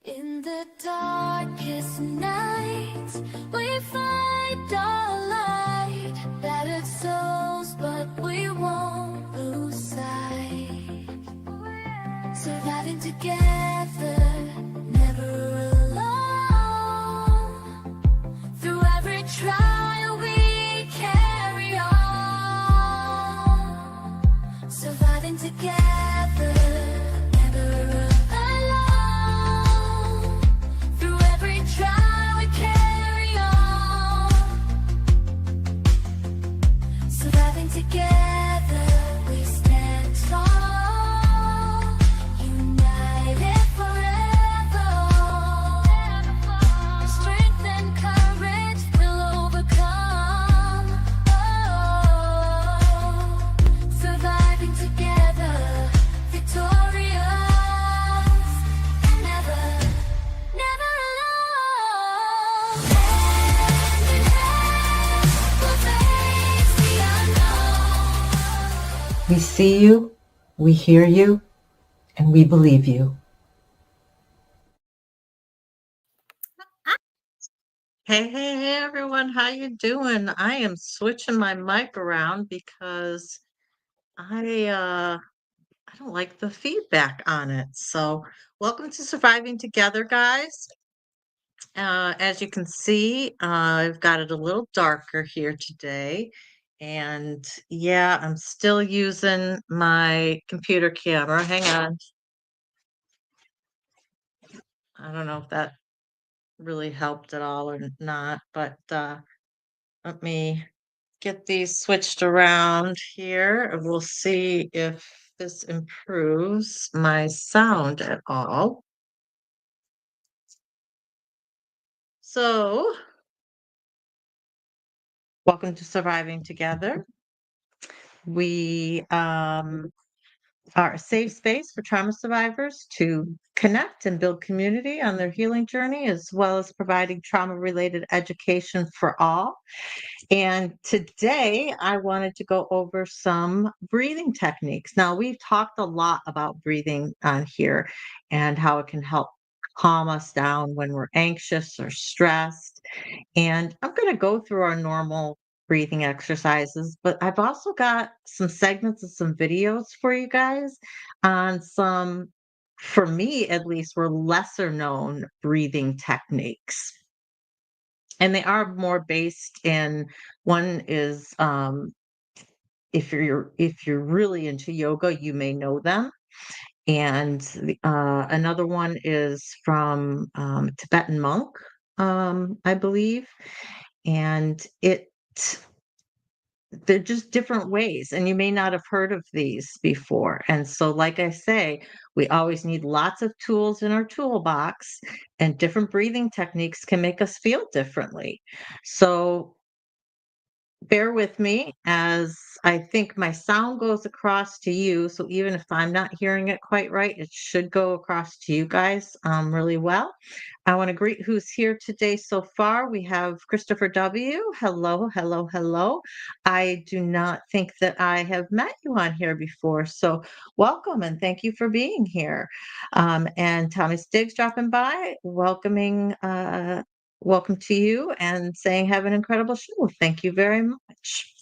In the darkest night, we find our light. Battered souls, but we won't lose sight. Surviving together, never alone. Through every trial, we carry on. Surviving together, never alone. Through every trial, we carry on. Surviving together, we stand tall. United forever. Strength and courage will overcome. Oh, surviving together, victorious, and never, never alone. Hand in hand, we'll face the unknown. We see you, we hear you, and we believe you. Hey, everyone, how you doing? I am switching my mic around because I don't like the feedback on it. So, welcome to Surviving Together, guys. As you can see, I've got it a little darker here today. And yeah, I'm still using my computer camera. Hang on. I don't know if that really helped at all or not, but let me get these switched around here and we'll see if this improves my sound at all. So, welcome to Surviving Together. We are a safe space for trauma survivors to connect and build community on their healing journey, as well as providing trauma-related education for all. And today I wanted to go over some breathing techniques. Now, we've talked a lot about breathing on here and how it can help calm us down when we're anxious or stressed. And I'm going to go through our normal breathing exercises, but I've also got some segments of some videos for you guys on some, for me at least, were lesser known breathing techniques. And they are more based in, one is if you're really into yoga, you may know them. And another one is from Tibetan monk, I believe. And they're just different ways, and you may not have heard of these before. And so, like I say, we always need lots of tools in our toolbox, and different breathing techniques can make us feel differently. So, bear with me as I think my sound goes across to you. So even if I'm not hearing it quite right, it should go across to you guys really well. I want to greet who's here today so far. We have Christopher W. Hello, hello, hello. I do not think that I have met you on here before. So welcome and thank you for being here. And Thomas Diggs dropping by, welcome to you and saying have an incredible show. Thank you very much.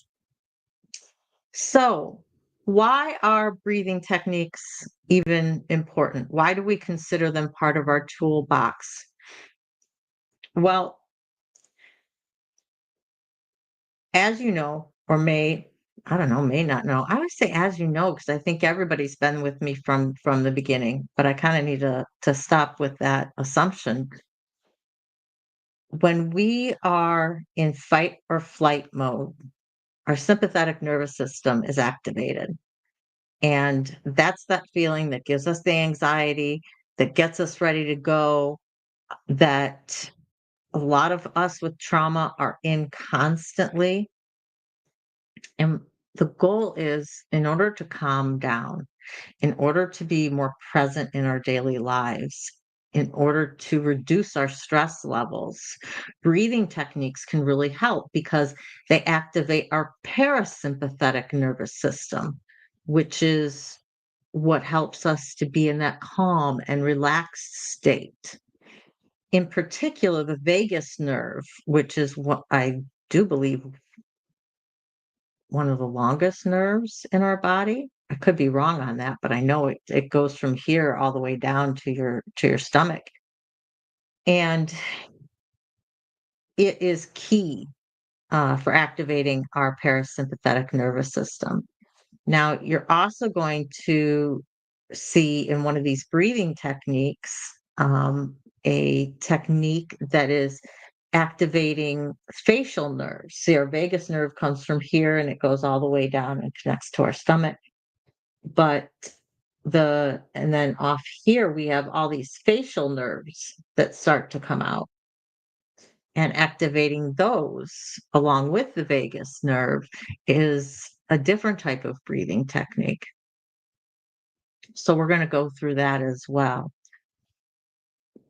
So, why are breathing techniques even important? Why do we consider them part of our toolbox? Well, as you know, or I don't know, may not know. I always say as you know, because I think everybody's been with me from the beginning, but I kind of need to stop with that assumption. When we are in fight or flight mode, our sympathetic nervous system is activated. And that's that feeling that gives us the anxiety, that gets us ready to go, that a lot of us with trauma are in constantly. And the goal is, in order to calm down, in order to be more present in our daily lives, in order to reduce our stress levels, breathing techniques can really help because they activate our parasympathetic nervous system, which is what helps us to be in that calm and relaxed state. in particular, the vagus nerve, which is what I do believe one of the longest nerves in our body. I could be wrong on that, but I know it goes from here all the way down to your stomach. And it is key for activating our parasympathetic nervous system. Now, you're also going to see in one of these breathing techniques a technique that is activating facial nerves. See, our vagus nerve comes from here and it goes all the way down and connects to our stomach. But and then off here, we have all these facial nerves that start to come out, and activating those along with the vagus nerve is a different type of breathing technique. So we're going to go through that as well.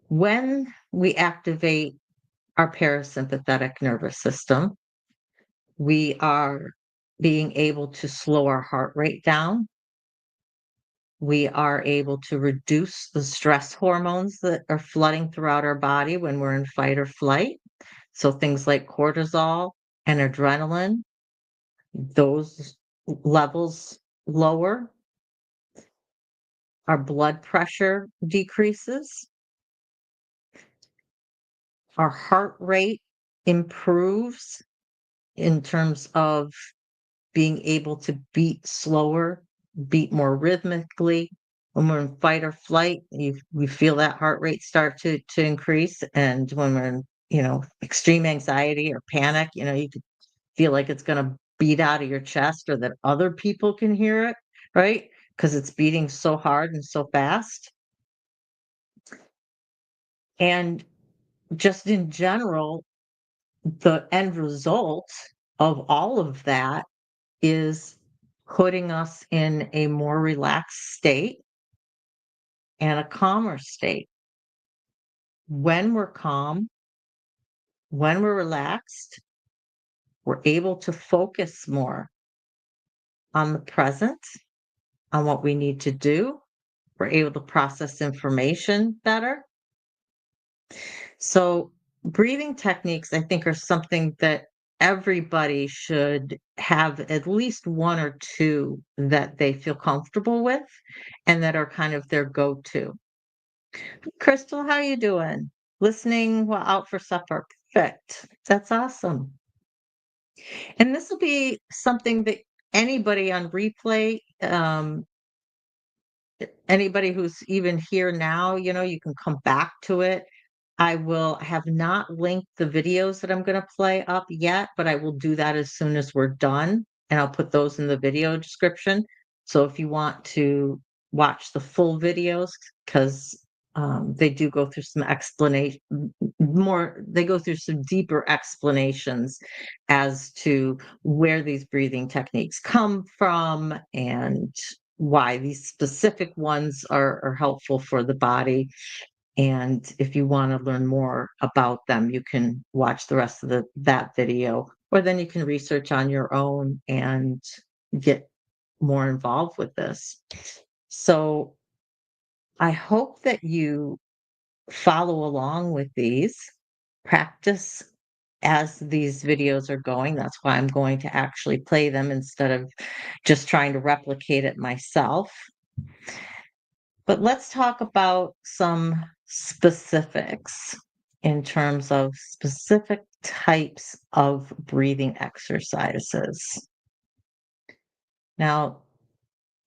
When we activate our parasympathetic nervous system, we are being able to slow our heart rate down. We are able to reduce the stress hormones that are flooding throughout our body when we're in fight or flight. So things like cortisol and adrenaline, those levels lower. Our blood pressure decreases. Our heart rate improves in terms of being able to beat slower, beat more rhythmically. When we're in fight or flight, we feel that heart rate start to increase. And when we're in, extreme anxiety or panic, you could feel like it's going to beat out of your chest or that other people can hear it, right? Because it's beating so hard and so fast. And just in general, the end result of all of that is putting us in a more relaxed state and a calmer state. When we're calm, when we're relaxed, we're able to focus more on the present, on what we need to do. We're able to process information better. So, breathing techniques, I think, are something that everybody should have at least one or two that they feel comfortable with and that are kind of their go-to. Crystal, how you doing? Listening while out for supper. Perfect. That's awesome. And this will be something that anybody on replay, anybody who's even here now, you can come back to it. I have not linked the videos that I'm going to play up yet, but I will do that as soon as we're done. And I'll put those in the video description. So if you want to watch the full videos, because they do go through some explanation, they go through some deeper explanations as to where these breathing techniques come from and why these specific ones are helpful for the body. And if you want to learn more about them, you can watch the rest of that video, or then you can research on your own and get more involved with this. So I hope that you follow along with these, practice as these videos are going. That's why I'm going to actually play them instead of just trying to replicate it myself. But let's talk about some specifics in terms of specific types of breathing exercises. Now,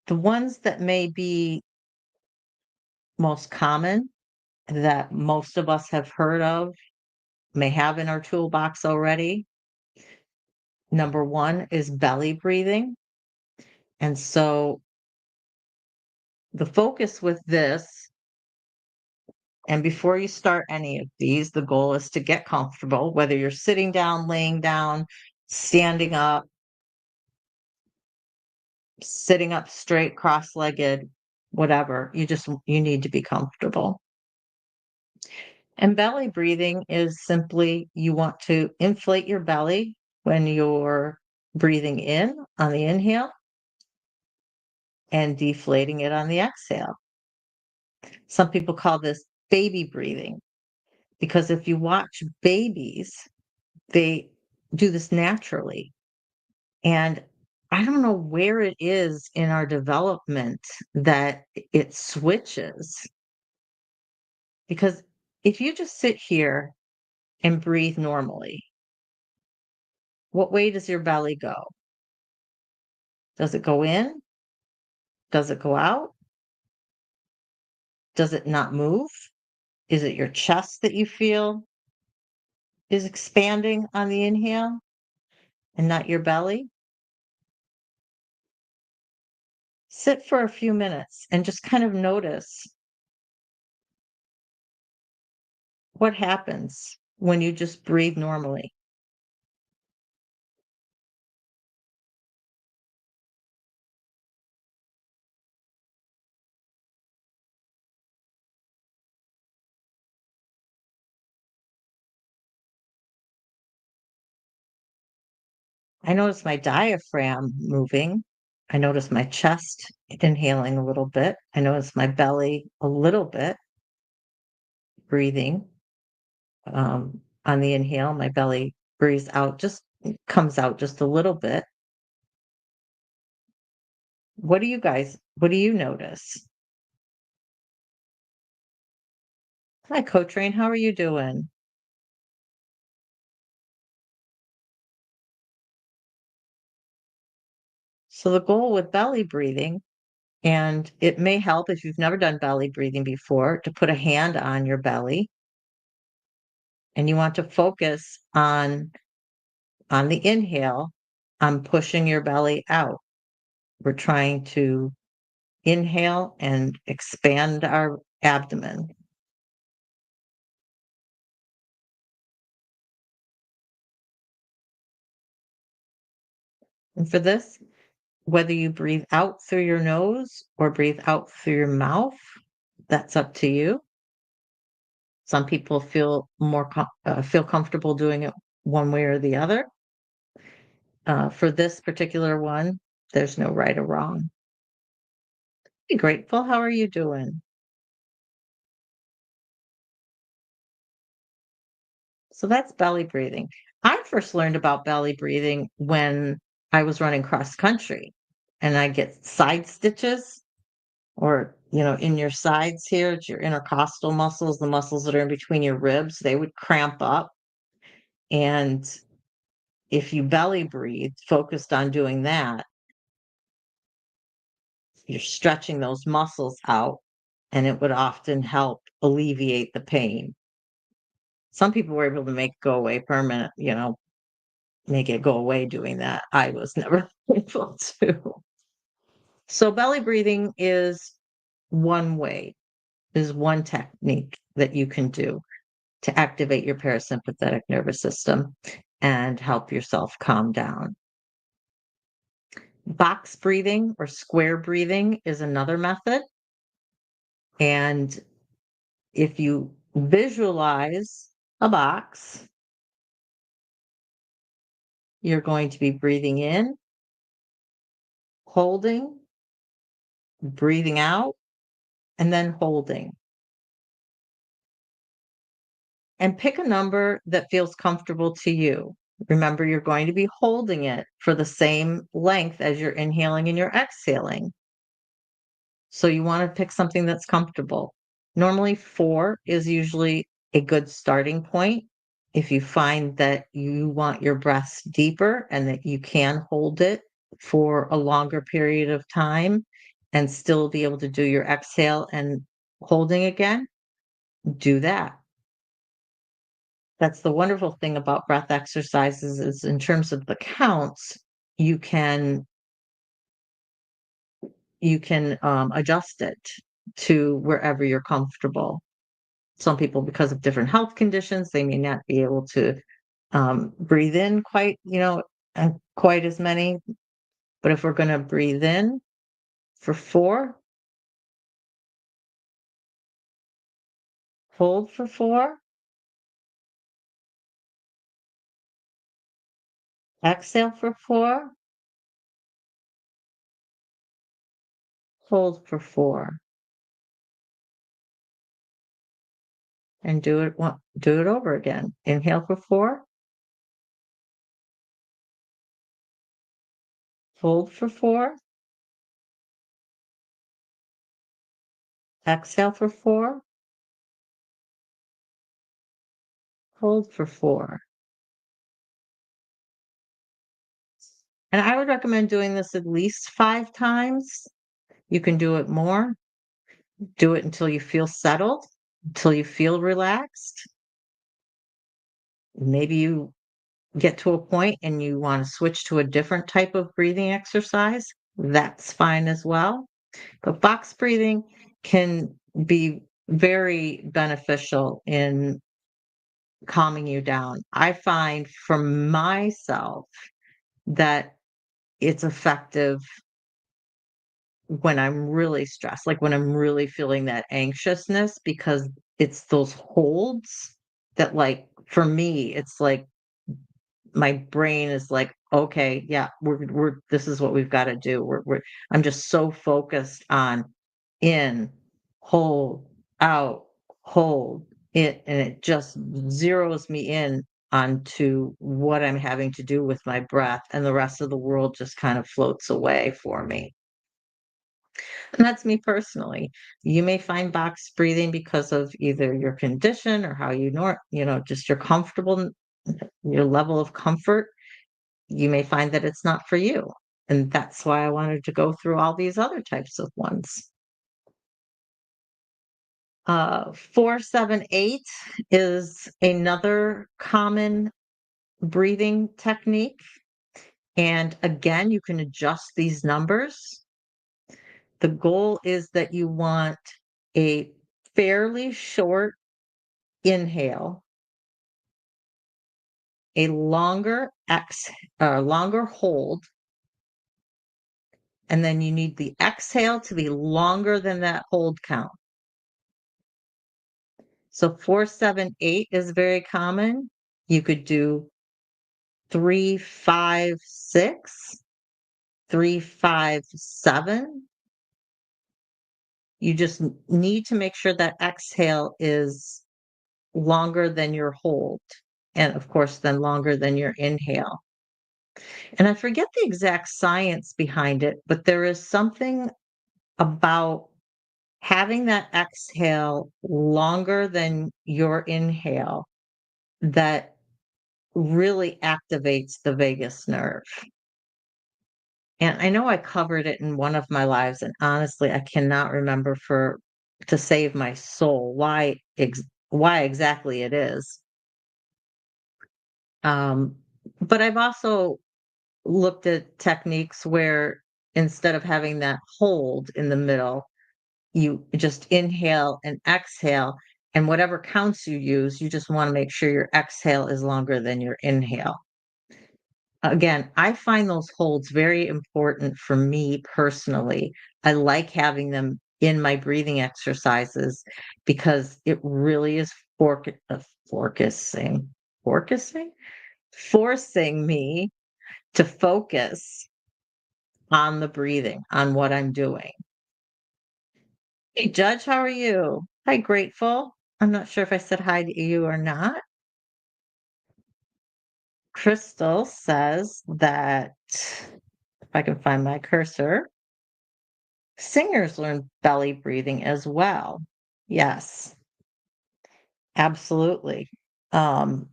the ones that may be most common, that most of us have heard of, may have in our toolbox already. Number one is belly breathing. And so the focus with this, and before you start any of these, the goal is to get comfortable, whether you're sitting down, laying down, standing up, sitting up straight, cross-legged, whatever. You need to be comfortable. And belly breathing is simply you want to inflate your belly when you're breathing in on the inhale and deflating it on the exhale. Some people call this baby breathing. Because if you watch babies, they do this naturally. And I don't know where it is in our development that it switches. Because if you just sit here and breathe normally, what way does your belly go? Does it go in? Does it go out? Does it not move? Is it your chest that you feel is expanding on the inhale and not your belly? Sit for a few minutes and just kind of notice what happens when you just breathe normally. I notice my diaphragm moving. I notice my chest inhaling a little bit. I notice my belly a little bit breathing. On the inhale, my belly breathes out, just comes out just a little bit. What do you notice? Hi, Co-Train, how are you doing? So the goal with belly breathing, and it may help if you've never done belly breathing before, to put a hand on your belly, and you want to focus on the inhale, on pushing your belly out. We're trying to inhale and expand our abdomen. And for this, whether you breathe out through your nose or breathe out through your mouth, that's up to you. Some people feel comfortable doing it one way or the other. For this particular one, there's no right or wrong. Be grateful. How are you doing? So that's belly breathing. I first learned about belly breathing when I was running cross country and I get side stitches or, in your sides here, it's your intercostal muscles, the muscles that are in between your ribs, they would cramp up. And if you belly breathe, focused on doing that, you're stretching those muscles out and it would often help alleviate the pain. Some people were able to make it go away permanent, make it go away doing that. I was never able to. So belly breathing is one technique that you can do to activate your parasympathetic nervous system and help yourself calm down. Box breathing or square breathing is another method. And if you visualize a box, you're going to be breathing in, holding, breathing out, and then holding. And pick a number that feels comfortable to you. Remember, you're going to be holding it for the same length as you're inhaling and you're exhaling. So you want to pick something that's comfortable. Normally, 4 is usually a good starting point. If you find that you want your breaths deeper and that you can hold it for a longer period of time and still be able to do your exhale and holding again, do that. That's the wonderful thing about breath exercises is in terms of the counts, you can adjust it to wherever you're comfortable. Some people, because of different health conditions, they may not be able to breathe in and quite as many. But if we're going to breathe in for 4, hold for 4, exhale for 4, hold for 4. and do it over again. Inhale for 4, hold for 4, exhale for 4, hold for 4. And I would recommend doing this at least 5 times. You can do it more. Do it until you feel settled, until you feel relaxed. Maybe you get to a point and you want to switch to a different type of breathing exercise. That's fine as well. But box breathing can be very beneficial in calming you down. I find for myself that it's effective when I'm really stressed, like when I'm really feeling that anxiousness, because it's those holds that, like, for me, it's like my brain is like, okay, yeah, we're this is what we've got to do. I'm just so focused on in, hold, out, hold it, and it just zeroes me in onto what I'm having to do with my breath, and the rest of the world just kind of floats away for me. And that's me personally. You may find box breathing because of either your condition or how just your comfortable, your level of comfort. You may find that it's not for you. And that's why I wanted to go through all these other types of ones. 478 is another common breathing technique. And again, you can adjust these numbers. The goal is that you want a fairly short inhale, a longer hold, and then you need the exhale to be longer than that hold count. So 478 is very common. You could do 3, 5, 6, 3, 5, 7. You just need to make sure that exhale is longer than your hold, and of course, then longer than your inhale. And I forget the exact science behind it, but there is something about having that exhale longer than your inhale that really activates the vagus nerve. And I know I covered it in one of my lives, and honestly, I cannot remember for to save my soul why exactly it is. Um, but I've also looked at techniques where instead of having that hold in the middle, you just inhale and exhale, and whatever counts you use, you just want to make sure your exhale is longer than your inhale. Again, I find those holds very important for me personally. I like having them in my breathing exercises because it really is forcing, forcing, forcing me to focus on the breathing, on what I'm doing. Hey, Judge, how are you? Hi, Grateful. I'm not sure if I said hi to you or not. Crystal says that, if I can find my cursor, singers learn belly breathing as well. Yes, absolutely. Um,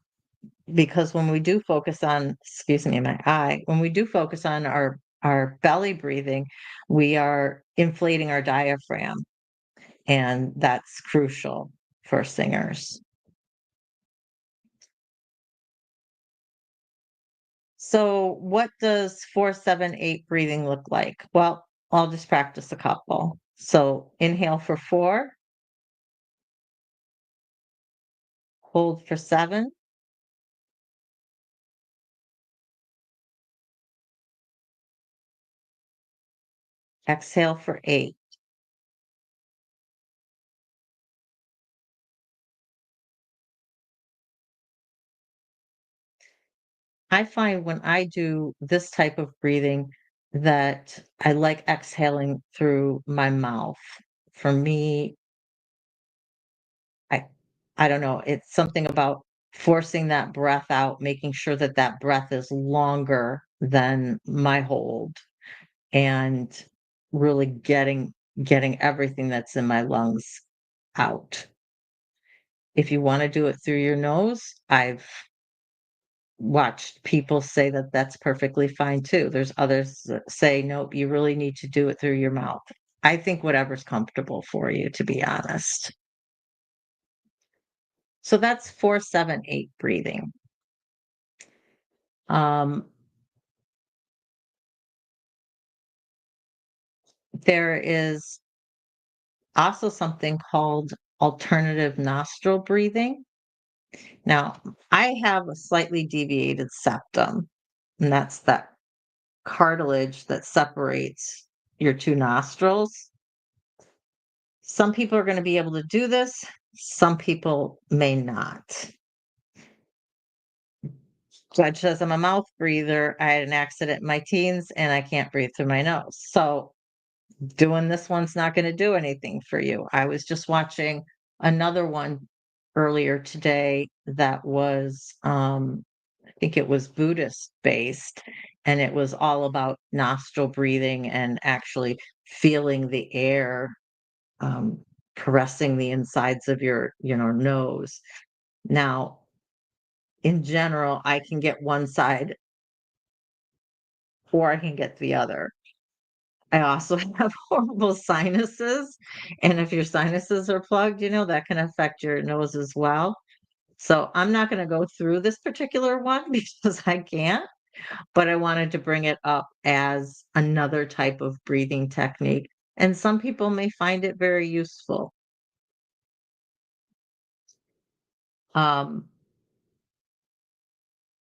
because when we do focus on, excuse me, my eye, when we do focus on our belly breathing, we are inflating our diaphragm, and that's crucial for singers. So, what does 478 breathing look like? Well, I'll just practice a couple. So, inhale for 4, hold for 7, exhale for 8. I find when I do this type of breathing that I like exhaling through my mouth. For me, I I don't know, it's something about forcing that breath out, making sure that that breath is longer than my hold, and really getting everything that's in my lungs out. If you wanna do it through your nose, I've watched people say that that's perfectly fine too. There's others that say, "Nope, you really need to do it through your mouth." I think whatever's comfortable for you, to be honest. So that's 4-7-8 breathing. Um, there is also something called alternative nostril breathing. Now, I have a slightly deviated septum, and that's that cartilage that separates your 2 nostrils. Some people are gonna be able to do this, some people may not. Judge says I'm a mouth breather. I had an accident in my teens, and I can't breathe through my nose. So, doing this one's not gonna do anything for you. I was just watching another one earlier today that was, I think it was Buddhist based, and it was all about nostril breathing and actually feeling the air, um, caressing the insides of your, nose. Now, in general, I can get one side or I can get the other. I also have horrible sinuses, and if your sinuses are plugged, that can affect your nose as well. So I'm not gonna go through this particular one because I can't, but I wanted to bring it up as another type of breathing technique, and some people may find it very useful. Um,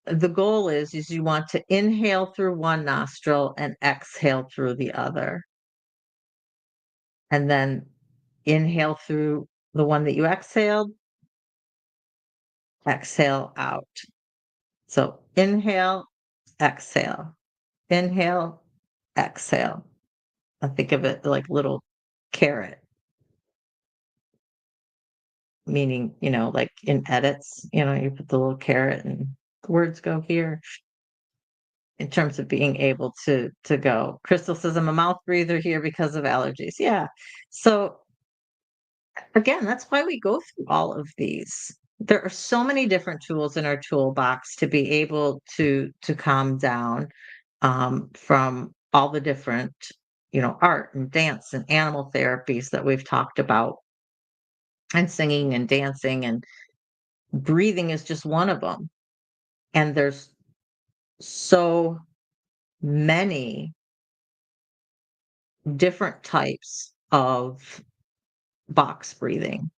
the goal is you want to inhale through one nostril and exhale through the other, and then inhale through the one that you exhaled, exhale out. So inhale, exhale. I think of it like little carrot, meaning, like in edits, you put the little carrot and words go here in terms of being able to go. Crystal says I'm a mouth breather here because of allergies. Yeah. So again, that's why we go through all of these. There are so many different tools in our toolbox to be able to calm down, from all the different, art and dance and animal therapies that we've talked about, and singing and dancing, and breathing is just one of them. And there's so many different types of box breathing.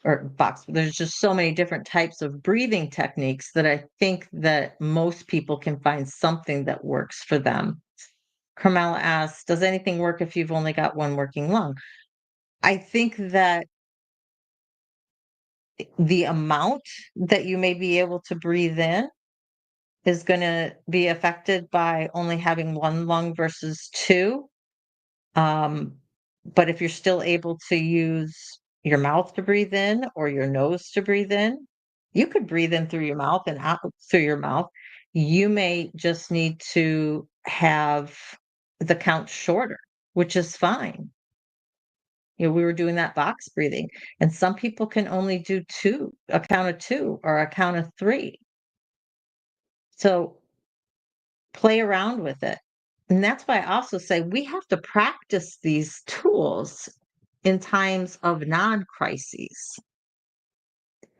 Or box there's just so many different types of breathing techniques that I think that most people can find something that works for them. Carmela asks, "Does anything work if you've only got one working lung?" I think that the amount that you may be able to breathe in is gonna be affected by only having one lung versus 2. Um, but if you're still able to use your mouth to breathe in or your nose to breathe in, you could breathe in through your mouth and out through your mouth. You may just need to have the count shorter, which is fine. We were doing that box breathing, and some people can only do two, a count of two or a count of three. So play around with it. And that's why I also say we have to practice these tools in times of non-crises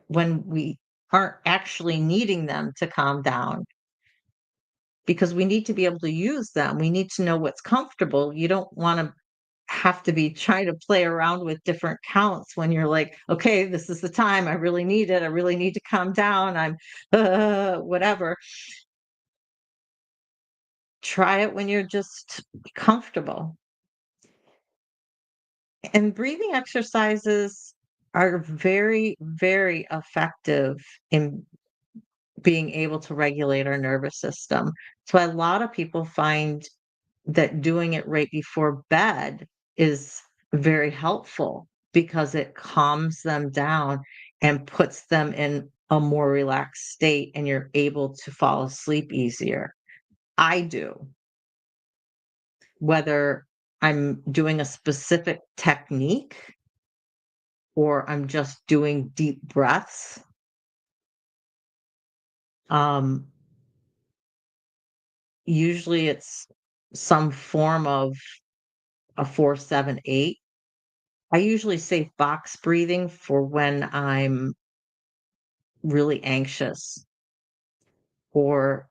when we aren't actually needing them to calm down, because we need to be able to use them. We need to know what's comfortable. You don't want to have to be trying to play around with different counts when you're like, okay, this is the time. I really need it. I really need to calm down. I'm whatever. Try it when you're just comfortable. And breathing exercises are very, very effective in being able to regulate our nervous system. So a lot of people find that doing it right before bed is very helpful because it calms them down and puts them in a more relaxed state, and you're able to fall asleep easier. I do. Whether I'm doing a specific technique or I'm just doing deep breaths, um, usually it's some form of a 4-7-8. I usually say box breathing for when I'm really anxious or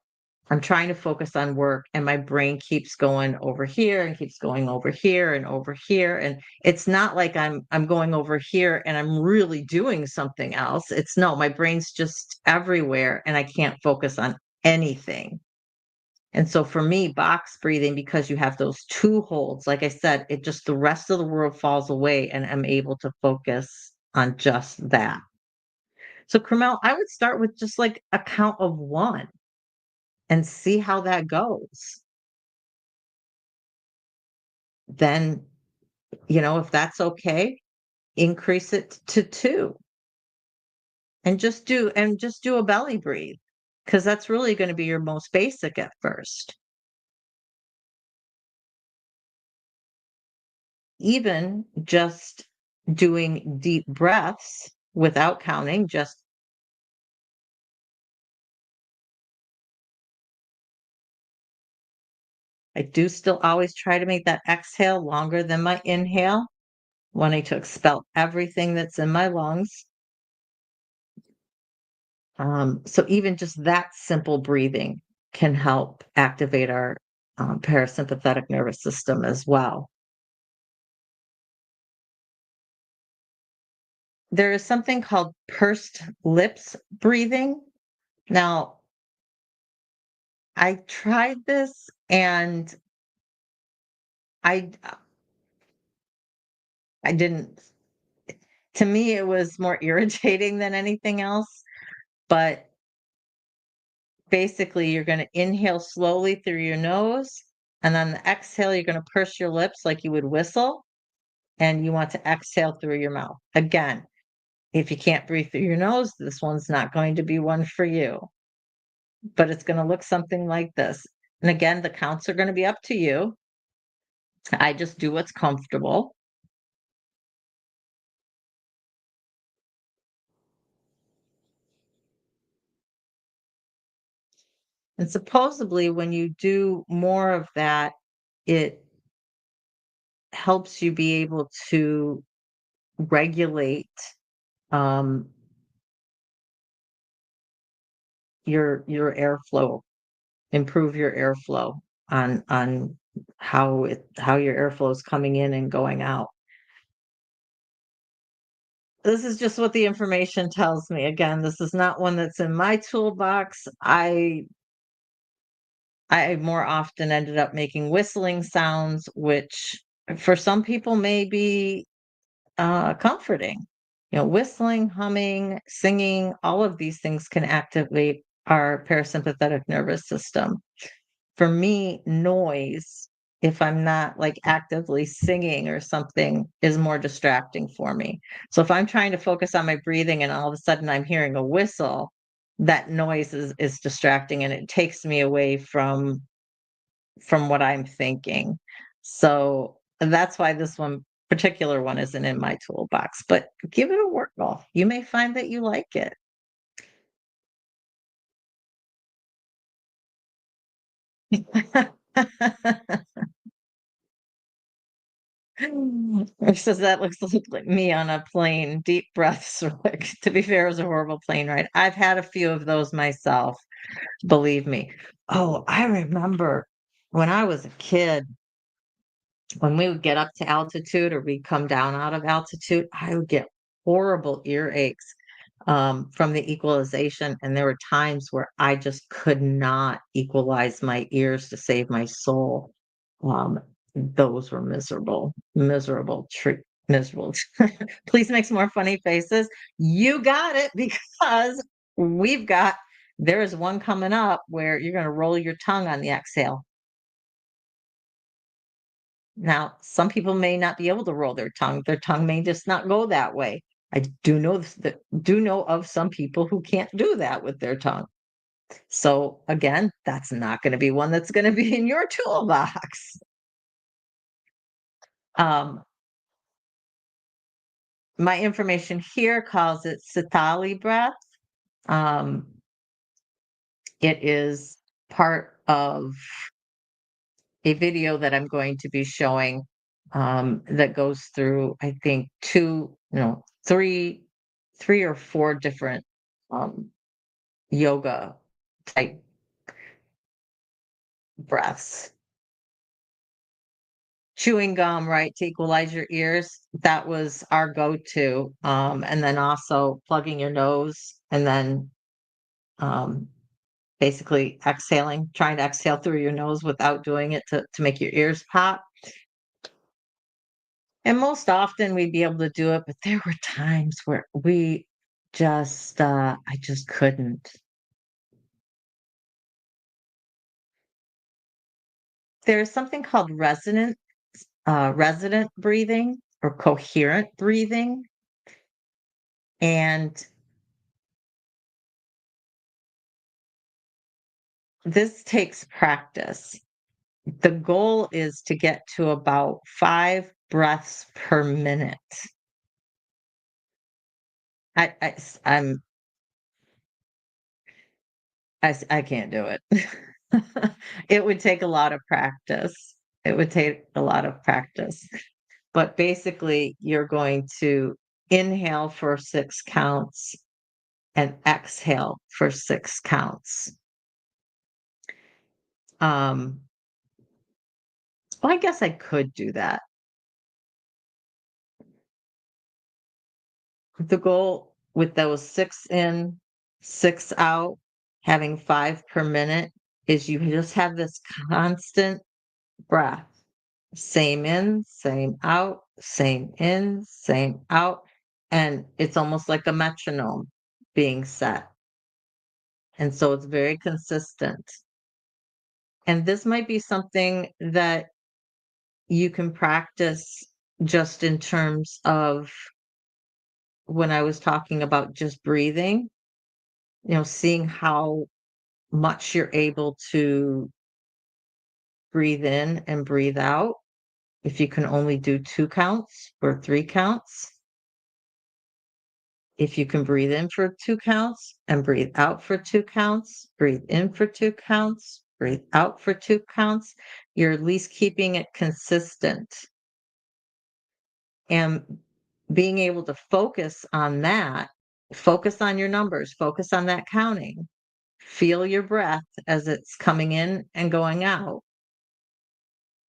I'm trying to focus on work and my brain keeps going over here and keeps going over here and over here. And it's not like I'm going over here and I'm really doing something else. It's no, my brain's just everywhere and I can't focus on anything. And so for me, box breathing, because you have those two holds, like I said, it just the rest of the world falls away and I'm able to focus on just that. So Carmel, I would start with just like a count of one and see how that goes. Then, if that's okay, increase it to 2 and just do a belly breathe because that's really going to be your most basic at first. Even just doing deep breaths without counting, just I do still always try to make that exhale longer than my inhale, wanting to expel everything that's in my lungs. So even just that simple breathing can help activate our parasympathetic nervous system as well. There is something called pursed lips breathing. Now, I tried this and I I didn't to me it was more irritating than anything else, but basically you're going to inhale slowly through your nose and on the exhale you're going to purse your lips like you would whistle and you want to exhale through your mouth. Again, if you can't breathe through your nose, this one's not going to be one for you, but it's going to look something like this. And again, the counts are going to be up to you. I just do what's comfortable. And supposedly, when you do more of that, it helps you be able to regulate um, your airflow, improve your airflow on how your airflow is coming in and going out. This is just what the information tells me. Again, this is not one that's in my toolbox. I more often ended up making whistling sounds, which for some people may be comforting. Whistling, humming, singing, all of these things can activate our parasympathetic nervous system. For me, noise, if I'm not like actively singing or something, is more distracting for me. So if I'm trying to focus on my breathing and all of a sudden I'm hearing a whistle, that noise is distracting and it takes me away from what I'm thinking. So that's why this one particular one isn't in my toolbox, but give it a whirl. You may find that you like it. It says that looks like me on a plane. Deep breaths. To be fair, it was a horrible plane ride. I've had a few of those myself, believe me. Oh, I remember when I was a kid, when we would get up to altitude or we'd come down out of altitude, I would get horrible earaches from the equalization. And there were times where I just could not equalize my ears to save my soul. Um, those were miserable, miserable. Please make some more funny faces. You got it because there is one coming up where you're going to roll your tongue on the exhale. Now, some people may not be able to roll their tongue. Their tongue may just not go that way. I do know of some people who can't do that with their tongue. So again, that's not going to be one that's going to be in your toolbox. Um, my information here calls it Sitali breath. Um, it is part of a video that I'm going to be showing that goes through, I think, three or four different um, yoga type breaths. Chewing gum, right, to equalize your ears, that was our go-to. And then also plugging your nose and then um, basically exhaling, trying to exhale through your nose without doing it to make your ears pop. And most often we'd be able to do it, but there were times where I just couldn't. There's something called resonant breathing or coherent breathing. And this takes practice. The goal is to get to about 5 breaths per minute. I, I, s- I'm, I can't do it. It would take a lot of practice. It would take a lot of practice. But basically, you're going to inhale for 6 counts and exhale for 6 counts. Um, well, I guess I could do that. The goal with those 6 in, 6 out, having 5 per minute is you just have this constant breath. Same in, same out, same in, same out. And it's almost like a metronome being set. And so it's very consistent. And this might be something that you can practice just in terms of when I was talking about just breathing, seeing how much you're able to breathe in and breathe out. If you can only do 2 counts or 3 counts, if you can breathe in for 2 counts and breathe out for 2 counts, breathe in for 2 counts, breathe out for 2 counts, you're at least keeping it consistent. And being able to focus on that, focus on your numbers, focus on that counting, feel your breath as it's coming in and going out,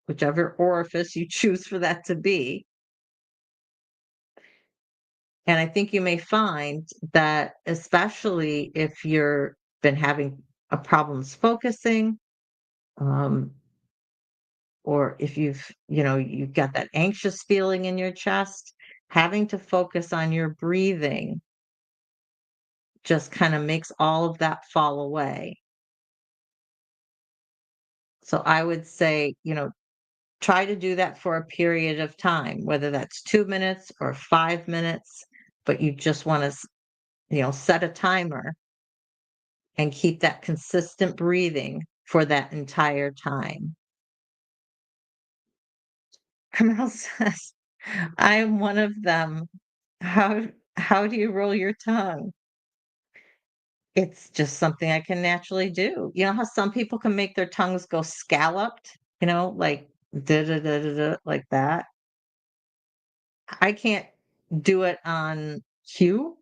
whichever orifice you choose for that to be. And I think you may find that, especially if you're been having a problems focusing, um, or if you've got that anxious feeling in your chest, having to focus on your breathing just kind of makes all of that fall away. So I would say, try to do that for a period of time, whether that's 2 minutes or 5 minutes, but you just want to, set a timer and keep that consistent breathing for that entire time. Camille says, I am one of them. How do you roll your tongue? It's just something I can naturally do. You know how some people can make their tongues go scalloped, like da da da da da like that? I can't do it on cue.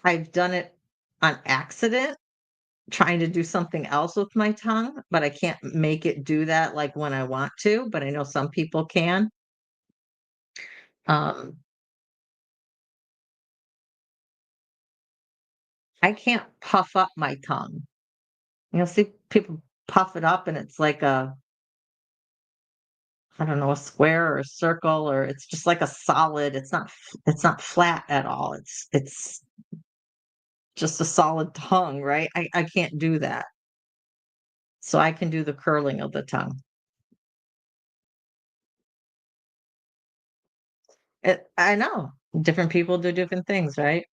I've done it on accident, trying to do something else with my tongue, but I can't make it do that like when I want to, but I know some people can. Um, I can't puff up my tongue. See people puff it up and it's like I don't know, a square or a circle, or it's just like a solid. It's not flat at all. It's just a solid tongue, right? I can't do that. So I can do the curling of the tongue. I know. Different people do different things, right?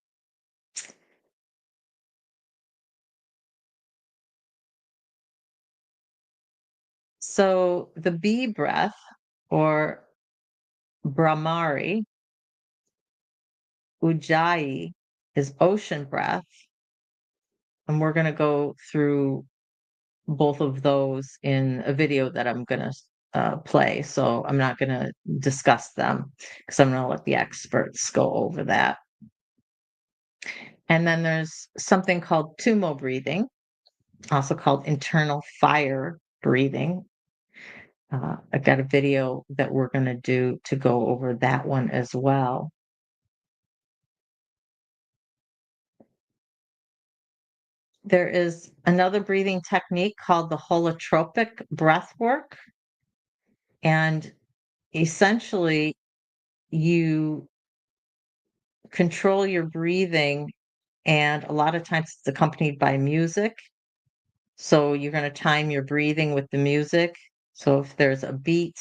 So the bee breath or Brahmari, Ujjayi is ocean breath, and we're going to go through both of those in a video that I'm going to play. So I'm not going to discuss them because I'm going to let the experts go over that. And then there's something called tumo breathing, also called internal fire breathing. I've got a video that we're going to do to go over that one as well. There is another breathing technique called the holotropic breath work. And essentially, you control your breathing, and a lot of times it's accompanied by music. So you're going to time your breathing with the music. So if there's a beat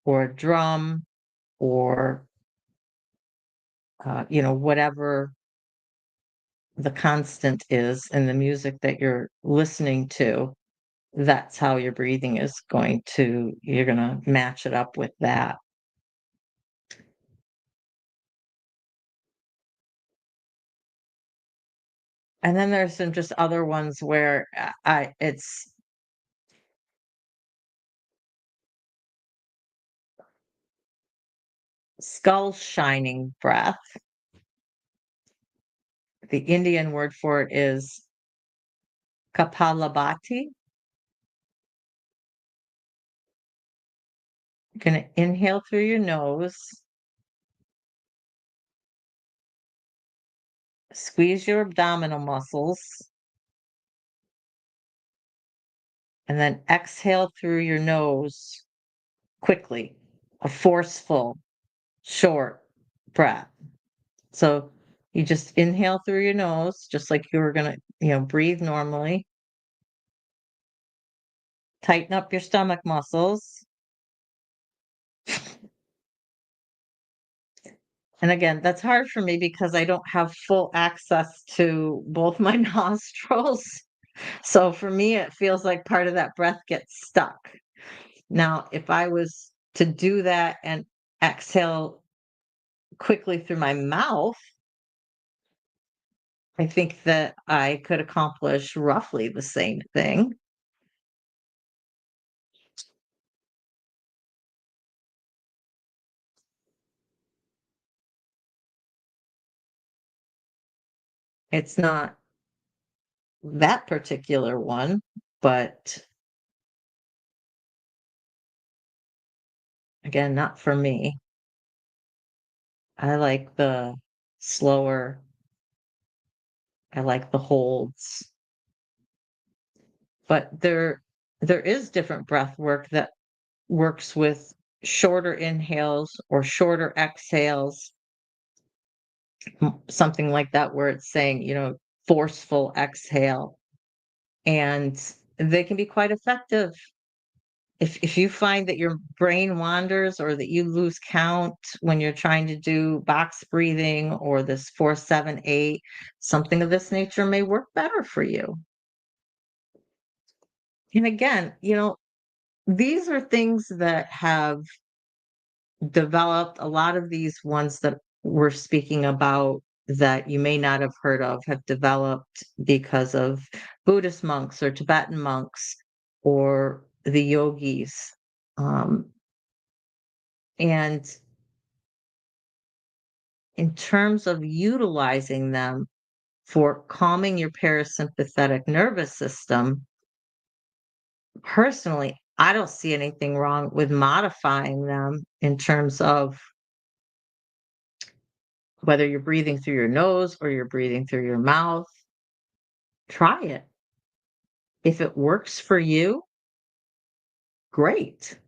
or a drum or whatever the constant is in the music that you're listening to, that's how your breathing is you're going to match it up with that. And then there's some just other ones where it's skull shining breath. The Indian word for it is Kapalabhati. You're going to inhale through your nose, squeeze your abdominal muscles, and then exhale through your nose quickly, a forceful, short breath. So you just inhale through your nose, just like you were going to, breathe normally. Tighten up your stomach muscles. And again, that's hard for me because I don't have full access to both my nostrils. So for me, it feels like part of that breath gets stuck. Now, if I was to do that and exhale quickly through my mouth, I think that I could accomplish roughly the same thing. It's not that particular one, but again, not for me. I like the slower, I like the holds. But there is different breath work that works with shorter inhales or shorter exhales, something like that, where it's saying, forceful exhale. And they can be quite effective. If you find that your brain wanders or that you lose count when you're trying to do box breathing or this 4-7-8, something of this nature may work better for you. And again, these are things that have developed. A lot of these ones that we're speaking about that you may not have heard of have developed because of Buddhist monks or Tibetan monks or the yogis. Um, and in terms of utilizing them for calming your parasympathetic nervous system, personally, I don't see anything wrong with modifying them in terms of whether you're breathing through your nose or you're breathing through your mouth. Try it. If it works for you, great.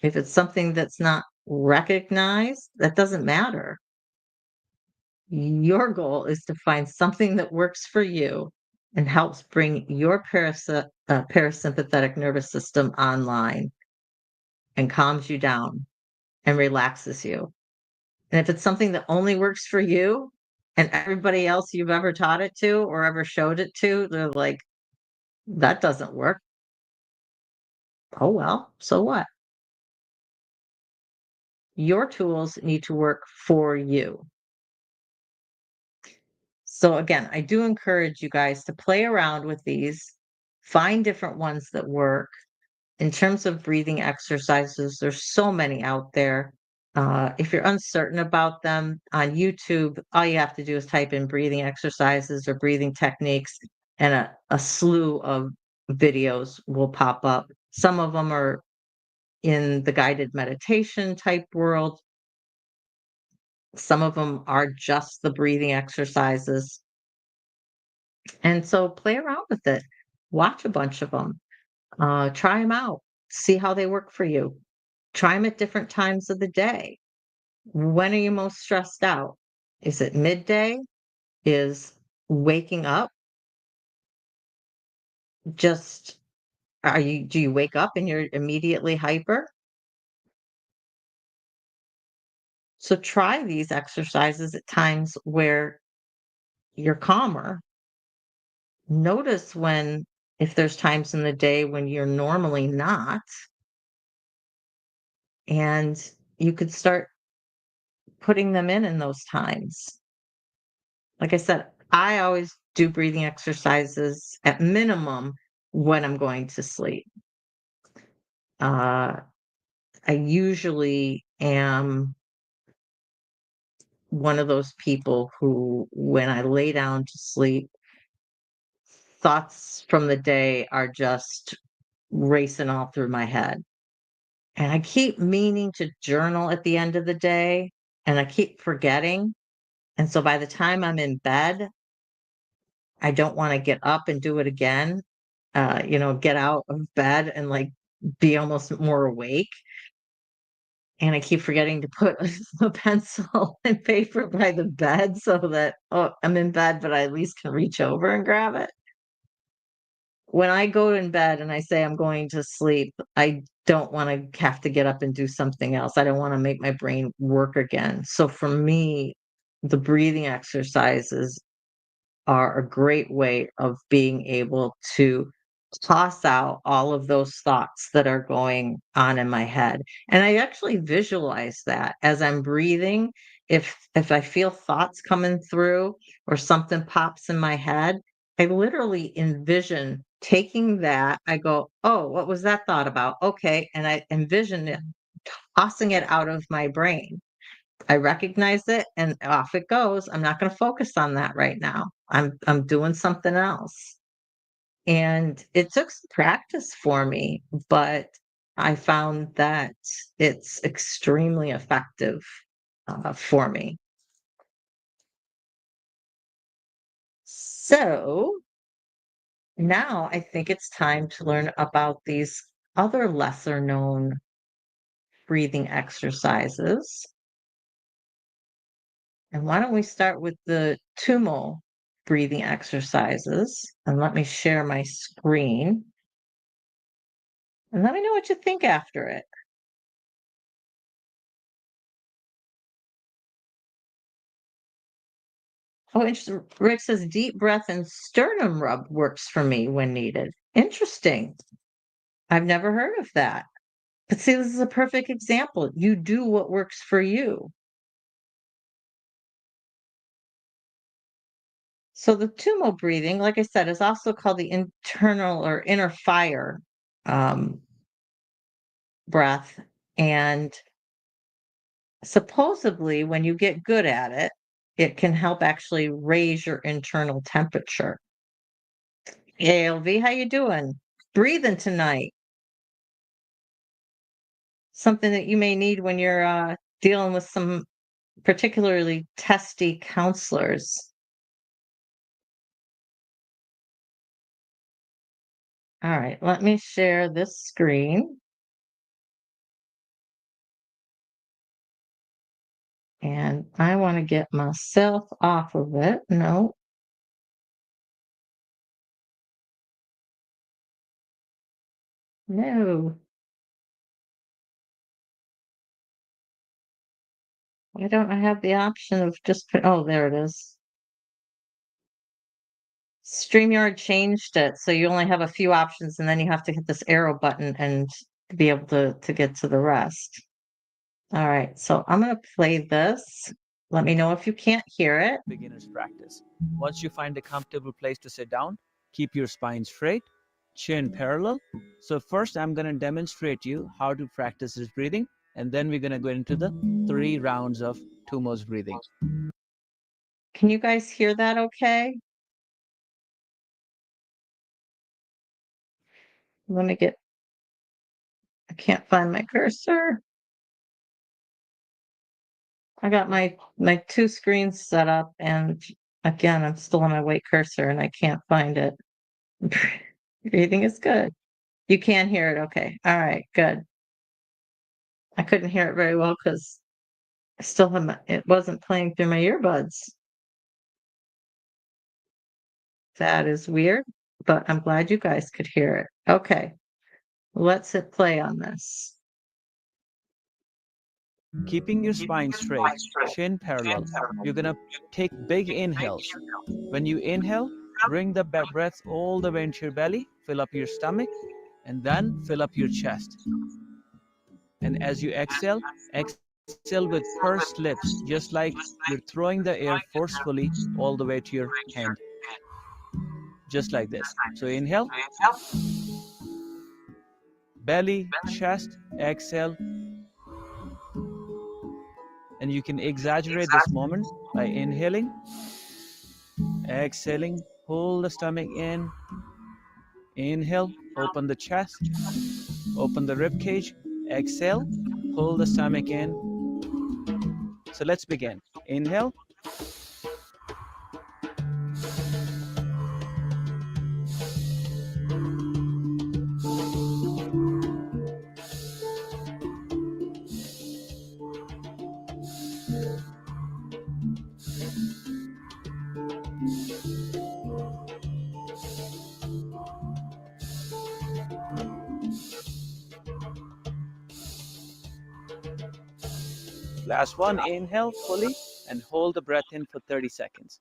If it's something that's not recognized, that doesn't matter. Your goal is to find something that works for you and helps bring your parasympathetic nervous system online and calms you down and relaxes you. And if it's something that only works for you and everybody else you've ever taught it to or ever showed it to, they're like, that doesn't work. Oh, well, so what? Your tools need to work for you. So again, I do encourage you guys to play around with these, find different ones that work. In terms of breathing exercises, there's so many out there. If you're uncertain about them on YouTube, all you have to do is type in breathing exercises or breathing techniques, and a slew of videos will pop up. Some of them are in the guided meditation type world, some of them are just the breathing exercises. And so play around with it, watch a bunch of them, try them out, see how they work for you. Try them at different times of the day. When are you most stressed out? Is it midday? Is waking up just do you wake up and you're immediately hyper? So try these exercises at times where you're calmer. Notice when if there's times in the day when you're normally not, and you could start putting them in those times. Like I said, I always do breathing exercises at minimum when I'm going to sleep. Uh, I usually am one of those people who, when I lay down to sleep, thoughts from the day are just racing all through my head. And I keep meaning to journal at the end of the day, and I keep forgetting. And so by the time I'm in bed, I don't wanna get up and do it again, get out of bed and, like, be almost more awake, and I keep forgetting to put a pencil and paper by the bed so that, "Oh, I'm in bed, but I at least can reach over and grab it." When I go in bed and I say I'm going to sleep, I don't wanna have to get up and do something else. I don't wanna make my brain work again. So for me, the breathing exercises are a great way of being able to toss out all of those thoughts that are going on in my head. And I actually visualize that as I'm breathing. If I feel thoughts coming through or something pops in my head, I literally envision taking that. I go, "Oh, what was that thought about? Okay." And I envision it tossing it out of my brain. I recognize it and off it goes. I'm not gonna focus on that right now. I'm doing something else. And it took some practice for me, but I found that it's extremely effective, for me. So, now I think it's time to learn about these other lesser known breathing exercises. And why don't we start with the Tumo breathing exercises? And let me share my screen and let me know what you think after it. Oh, interesting. Rick says deep breath and sternum rub works for me when needed. Interesting. I've never heard of that. But see, this is a perfect example. You do what works for you. So the Tumo breathing, like I said, is also called the internal or inner fire um, breath. And supposedly, when you get good at it, it can help actually raise your internal temperature. Hey, ALV, how you doing? Breathing tonight. Something that you may need when you're dealing with some particularly testy counselors. All right, let me share this screen. And I want to get myself off of it. No, no. Why don't I have the option of just oh, there it is. StreamYard changed it, so you only have a few options, and then you have to hit this arrow button and be able to get to the rest. All right, so I'm gonna play this. Let me know if you can't hear it. Beginner's practice. Once you find a comfortable place to sit down, keep your spine straight, chin parallel. So first I'm going to demonstrate you how to practice this breathing, and then we're going to go into the 3 rounds of Tumo's breathing. Can you guys hear that okay? Let me get, I can't find my cursor. I got my two screens set up, and again, I'm still on my white cursor and I can't find it. Breathing is good. You can hear it, okay. All right, good. I couldn't hear it very well because I still have it wasn't playing through my earbuds. That is weird, but I'm glad you guys could hear it. Okay, let's hit play on this. Keeping your spine straight, chin parallel, you're going to take big inhales. When you inhale, bring the breath all the way into your belly, fill up your stomach, and then fill up your chest. And as you exhale with pursed lips, just like you're throwing the air forcefully all the way to your hand. Just like this. So inhale, belly, chest, exhale. And you can exaggerate this moment by inhaling, exhaling, pull the stomach in, inhale, open the chest, open the rib cage, exhale, pull the stomach in. So let's begin. Inhale. Last one, inhale fully and hold the breath in for 30 seconds.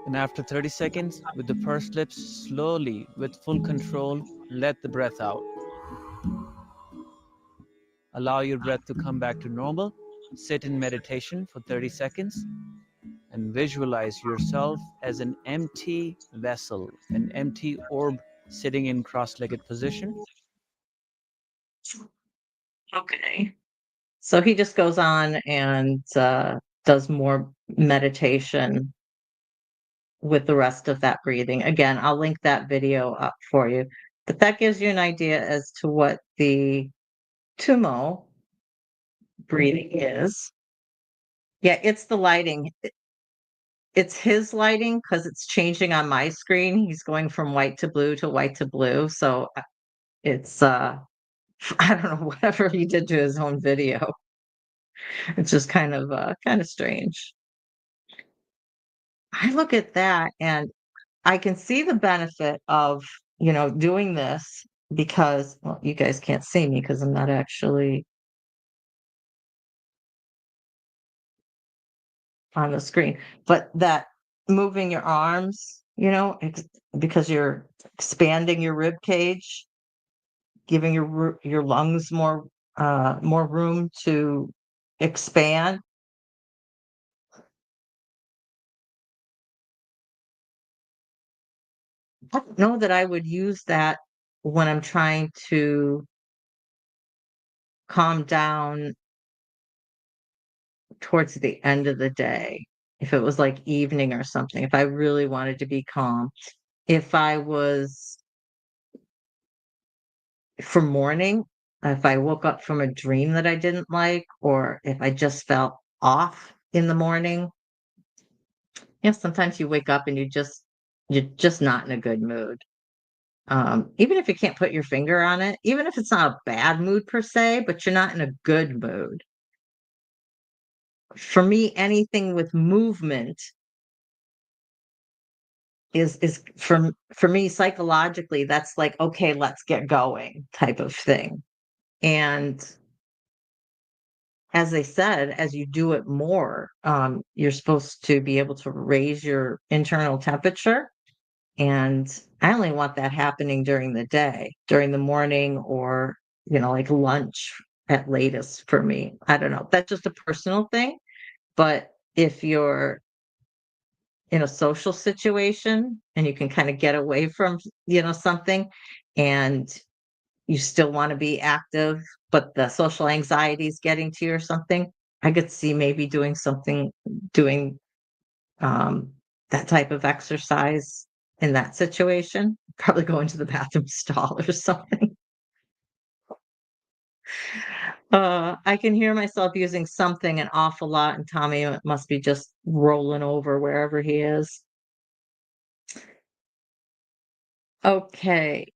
And after 30 seconds, with the pursed lips, slowly, with full control, let the breath out. Allow your breath to come back to normal. Sit in meditation for 30 seconds and visualize yourself as an empty vessel, an empty orb sitting in cross-legged position. Okay. So he just goes on and does more meditation with the rest of that breathing. Again, I'll link that video up for you. But that gives you an idea as to what the Tumo breathing is. Yeah, it's the lighting. It's his lighting because it's changing on my screen. He's going from white to blue to white to blue. So it's I don't know, whatever he did to his own video. It's just kind of strange. I look at that and I can see the benefit of, doing this because, well, you guys can't see me because I'm not actually on the screen, but that moving your arms, because you're expanding your rib cage, giving your lungs more room to expand. I don't know that I would use that when I'm trying to calm down towards the end of the day. If it was like evening or something, if I really wanted to be calm. If I was for morning, if I woke up from a dream that I didn't like, or if I just felt off in the morning. Sometimes you wake up and you just you're just not in a good mood. Even if you can't put your finger on it, even if it's not a bad mood per se, but you're not in a good mood. For me, anything with movement is for me psychologically, that's like, okay, let's get going type of thing. And as they said, as you do it more, you're supposed to be able to raise your internal temperature. And I only want that happening during the day, during the morning, or, like lunch at latest for me. I don't know. That's just a personal thing. But if you're in a social situation and you can kind of get away from, something, and you still want to be active, but the social anxiety is getting to you or something, I could see maybe doing um, that type of exercise in that situation. Probably going to the bathroom stall or something. I can hear myself using something an awful lot, and Tommy must be just rolling over wherever he is. Okay.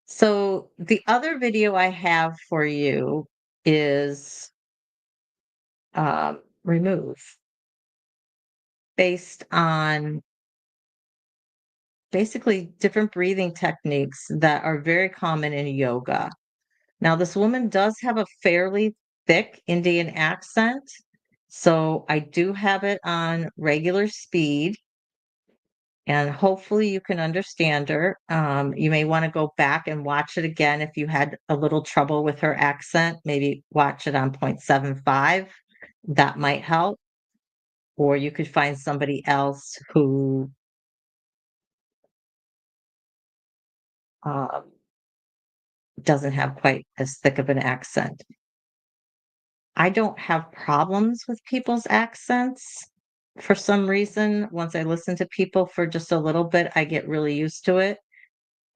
So the other video I have for you is remove, based on basically different breathing techniques that are very common in yoga. Now, this woman does have a fairly thick Indian accent, so I do have it on regular speed, and hopefully you can understand her. You may want to go back and watch it again if you had a little trouble with her accent. Maybe watch it on 0.75. That might help. Or you could find somebody else who um, doesn't have quite as thick of an accent. I don't have problems with people's accents. For some reason, once I listen to people for just a little bit, I get really used to it.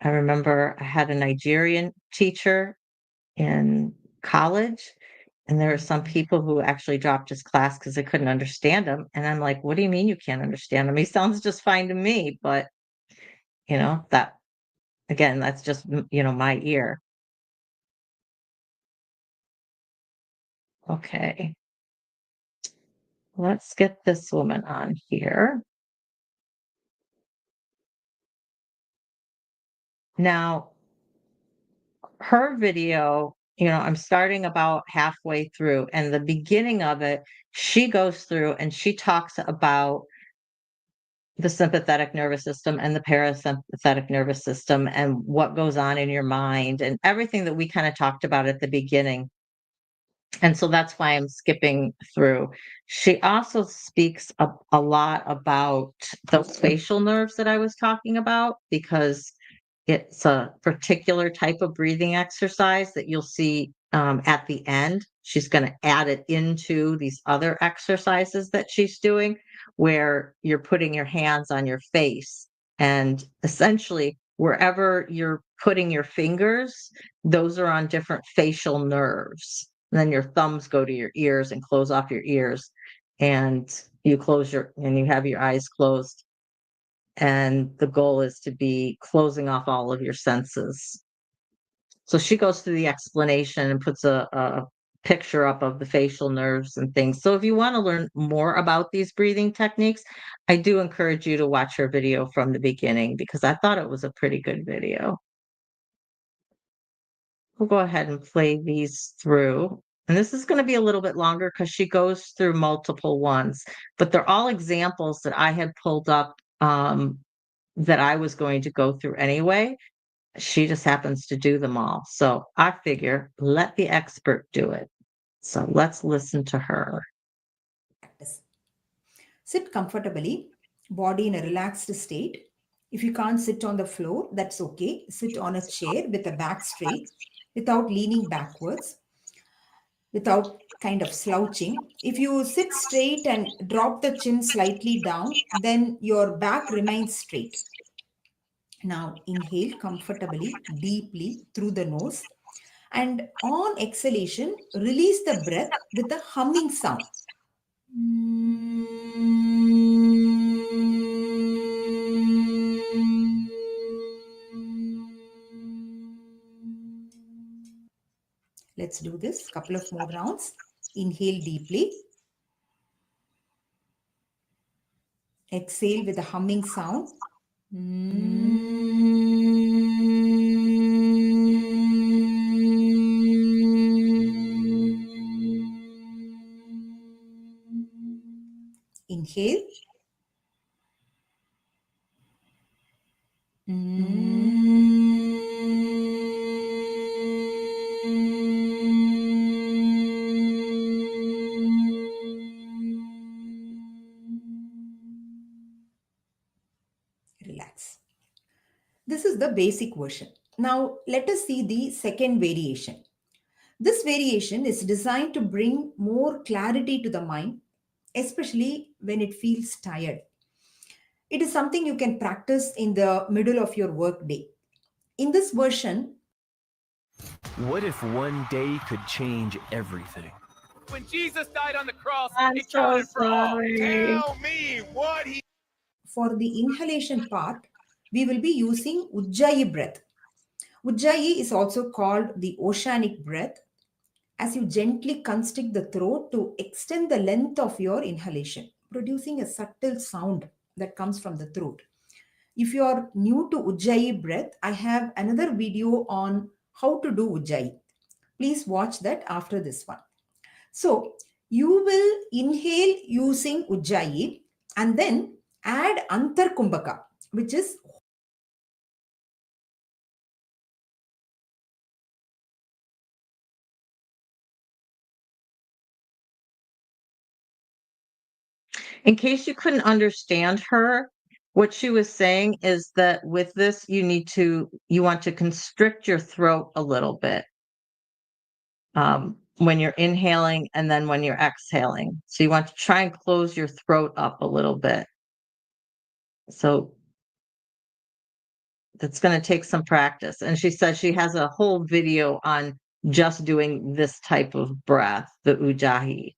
I remember I had a Nigerian teacher in college, and there were some people who actually dropped his class because they couldn't understand him. And I'm like, what do you mean you can't understand him? He sounds just fine to me, but that again, that's just my ear. Okay, let's get this woman on here. Now, her video, I'm starting about halfway through, and the beginning of it, she goes through and she talks about the sympathetic nervous system and the parasympathetic nervous system and what goes on in your mind and everything that we kind of talked about at the beginning. And so that's why I'm skipping through. She also speaks a lot about those facial nerves that I was talking about, because it's a particular type of breathing exercise that you'll see at the end. She's going to add it into these other exercises that she's doing, where you're putting your hands on your face. And essentially, wherever you're putting your fingers, those are on different facial nerves. And then your thumbs go to your ears and close off your ears. And you have your eyes closed, and the goal is to be closing off all of your senses. So she goes through the explanation and puts a picture up of the facial nerves and things. So if you want to learn more about these breathing techniques, I do encourage you to watch her video from the beginning, because I thought it was a pretty good video. We'll go ahead and play these through. And this is going to be a little bit longer because she goes through multiple ones, but they're all examples that I had pulled up that I was going to go through anyway. She just happens to do them all. So I figure, let the expert do it. So let's listen to her. Practice. Sit comfortably, body in a relaxed state. If you can't sit on the floor, that's okay. Sit on a chair with the back straight, without leaning backwards, without kind of slouching. If you sit straight and drop the chin slightly down, then your back remains straight. Now inhale comfortably, deeply through the nose. And on exhalation, release the breath with a humming sound. Let's do this. Couple of more rounds. Inhale deeply. Exhale with a humming sound. Inhale. Relax. This is the basic version. Now let us see the second variation. This variation is designed to bring more clarity to the mind, especially when it feels tired. It is something you can practice in the middle of your workday. In this version, What if one day could change everything? When Jesus died on the cross, I'm it so counted for all. sorry. Tell me what he. for the inhalation part, we will be using Ujjayi breath. Ujjayi is also called the oceanic breath, as you gently constrict the throat to extend the length of your inhalation, producing a subtle sound that comes from the throat. If you are new to Ujjayi breath, I have another video on how to do Ujjayi. Please watch that after this one. So you will inhale using Ujjayi and then add Antar Kumbhaka, which is In case you couldn't understand her, what she was saying is that with this, you want to constrict your throat a little bit when you're inhaling and then when you're exhaling. So you want to try and close your throat up a little bit. So that's going to take some practice. And she says she has a whole video on just doing this type of breath, the Ujjayi.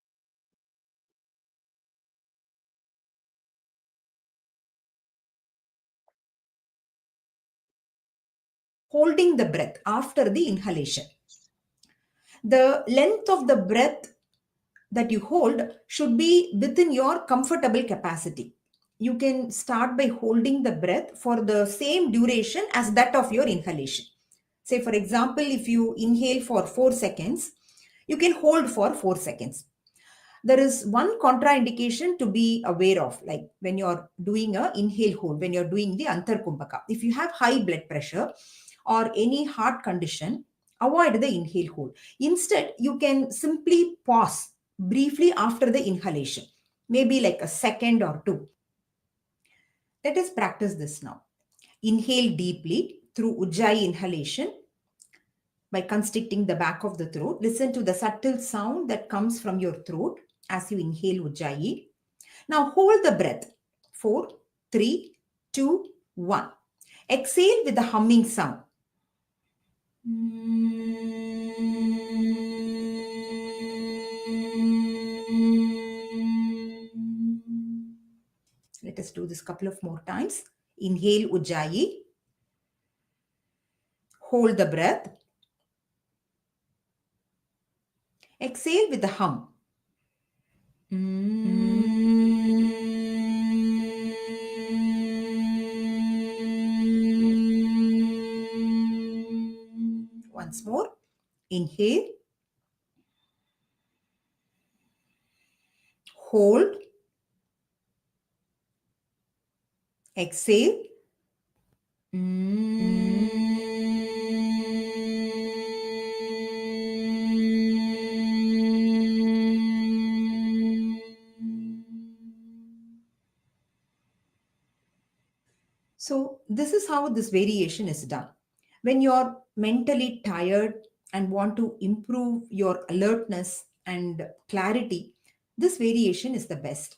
holding the breath after the inhalation. The length of the breath that you hold should be within your comfortable capacity. You can start by holding the breath for the same duration as that of your inhalation. Say, for example, if you inhale for 4 seconds, you can hold for 4 seconds. There is one contraindication to be aware of, like when you're doing a inhale hold, when you're doing the Antar Kumbhaka. If you have high blood pressure or any heart condition, avoid the inhale hold. Instead, you can simply pause briefly after the inhalation, maybe like a second or two. Let us practice this now. Inhale deeply through Ujjayi inhalation by constricting the back of the throat. Listen to the subtle sound that comes from your throat as you inhale Ujjayi. Now hold the breath. 4, 3, 2, 1. Exhale with the humming sound. Let us do this couple of more times. Inhale Ujjayi. Hold the breath. Exhale with the hum. Once more. Inhale. Hold. Exhale. So this is how this variation is done. When you're mentally tired and want to improve your alertness and clarity, this variation is the best.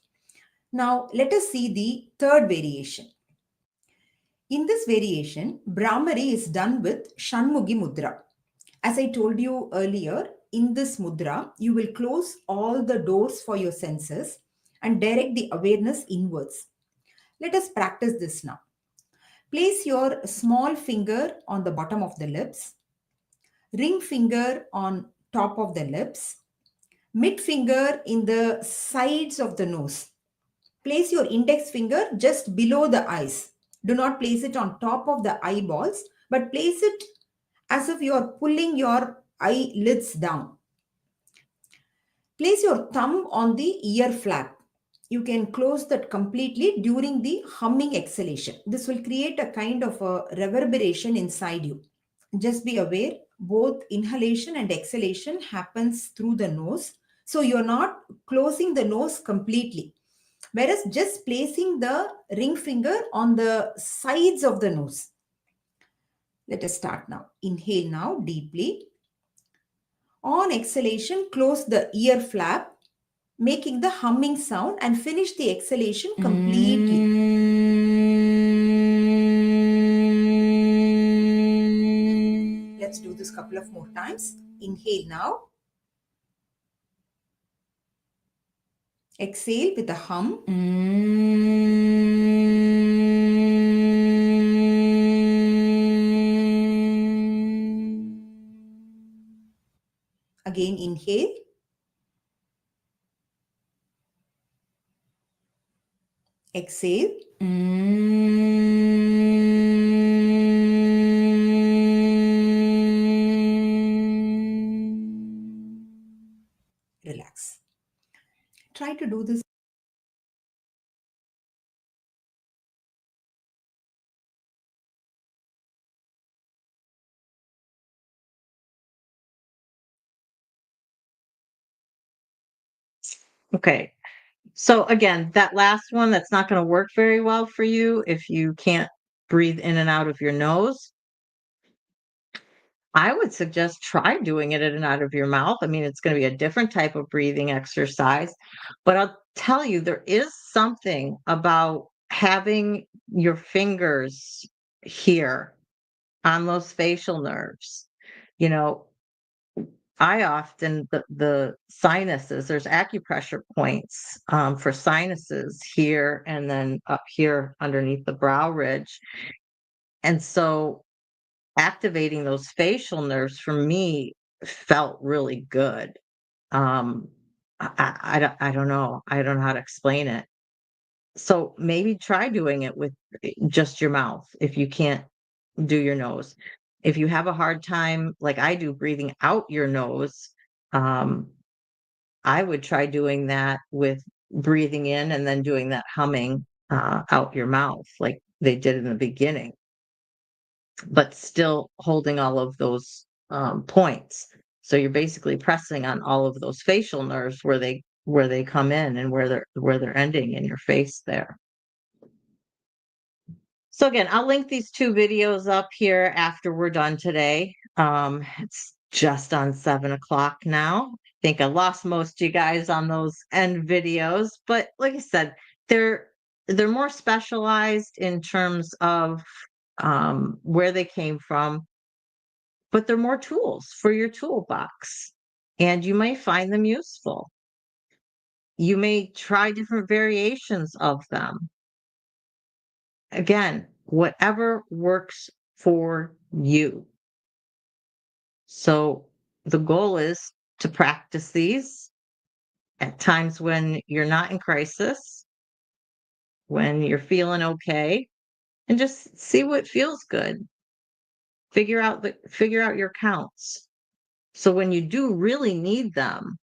Now let us see the third variation. In this variation, Brahmari is done with Shanmughi Mudra. As I told you earlier, in this mudra, you will close all the doors for your senses and direct the awareness inwards. Let us practice this now. Place your small finger on the bottom of the lips, ring finger on top of the lips, mid finger in the sides of the nose. Place your index finger just below the eyes. Do not place it on top of the eyeballs, but place it as if you are pulling your eyelids down. Place your thumb on the ear flap. You can close that completely during the humming exhalation. This will create a kind of a reverberation inside you. Just be aware, both inhalation and exhalation happens through the nose. So you're not closing the nose completely. Whereas just placing the ring finger on the sides of the nose. Let us start now. Inhale now deeply. On exhalation, close the ear flap, making the humming sound, and finish the exhalation completely. Let's do this couple of more times. Inhale now. Exhale with a hum. Again, inhale. Exhale. Relax. Try to do this. Okay. So again, that last one, that's not going to work very well for you if you can't breathe in and out of your nose. I would suggest try doing it in and out of your mouth. I mean, it's going to be a different type of breathing exercise, but I'll tell you, there is something about having your fingers here on those facial nerves. You know, I often the sinuses, there's acupressure points for sinuses here and then up here underneath the brow ridge. And so activating those facial nerves for me felt really good. Um, I don't know. I don't know how to explain it. So maybe try doing it with just your mouth if you can't do your nose. If you have a hard time, like I do, breathing out your nose, um, I would try doing that with breathing in and then doing that humming out your mouth, like they did in the beginning, but still holding all of those points. So you're basically pressing on all of those facial nerves where they come in and where they're ending in your face there. So again, I'll link these two videos up here after we're done today. It's just on 7 o'clock now. I think I lost most of you guys on those end videos, but like I said, they're more specialized in terms of where they came from, but they're more tools for your toolbox, and you may find them useful. You may try different variations of them. Again, whatever works for you. So the goal is to practice these at times when you're not in crisis, when you're feeling okay, and just see what feels good. Figure out your counts. So when you do really need them,